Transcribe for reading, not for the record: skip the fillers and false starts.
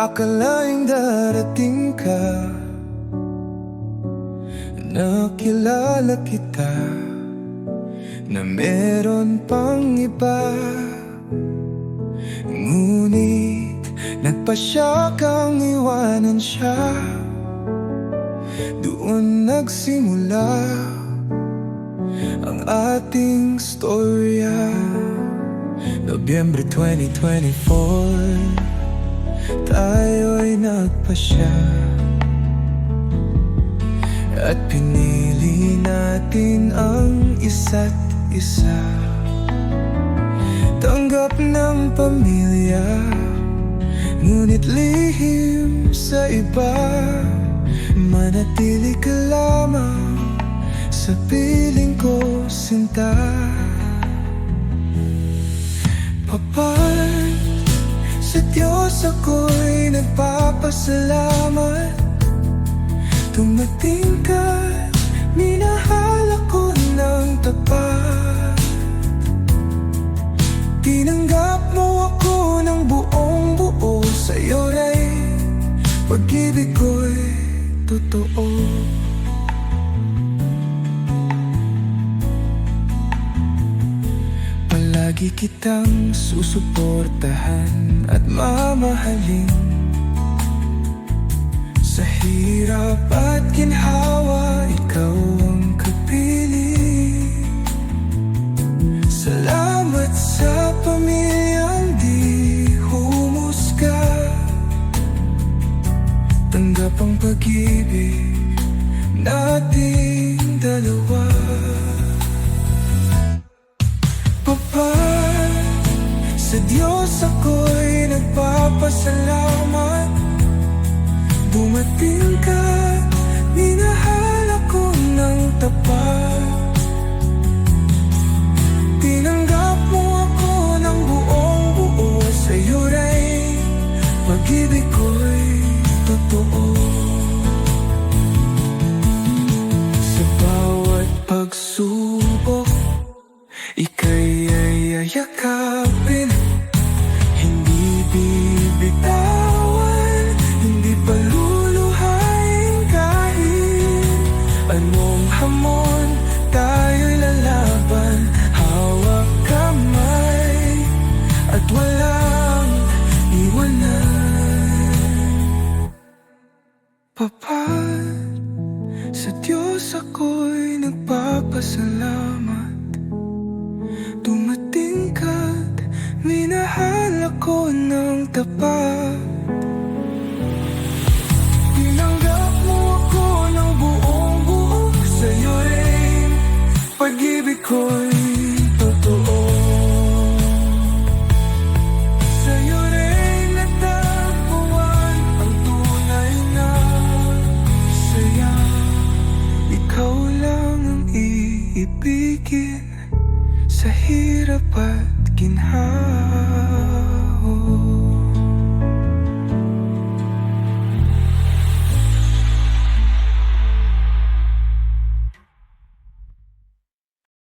akalaing darating ka, nakilala kita, na meron pang iba. Ngunit nagpasya kang iwanan siya. Doon nagsimula ang ating storya. Nobyembre 2024, tayo'y nagpasya at pinili natin ang isa't isa. Tanggap ng pamilya, ngunit lihim sa iba. Manatili ka lamang sa piling ko, sinta. Papat sa Diyos ako'y nagpapasalamat. Dumating ka, minahal ako ng tapat. Tinanggap mo ako ng buong buo. Sa'yo rin pag-ibig ko'y totoo. Palagi kitang susuportahan at mamahalin. Sa hirap at ginhawa, ikaw ang kapiling. Salamat sa pamilyang di humusga. Tanggap ang pag-ibig nating dalawa. Papat sa Diyos ako'y nagpapasalamat. Dumating ka, minahal ako ng tapat. Tinanggap mo ako ng buong buo. Sa'yo rin pag-ibig ko'y totoo. Sa bawat pagsubok, ika'y yayakapin. Hindi bibitawan, hindi paluluhain. Kahit anong hamon, tayo'y lalaban. Hawak kamay at walang iwanan. Papat sa Diyos ako'y nagpapasalamat. Dumating ka't minahal ako ng tapat. Tinanggap mo ako ng buong buo. Sa'yo rin pag-ibig ko'y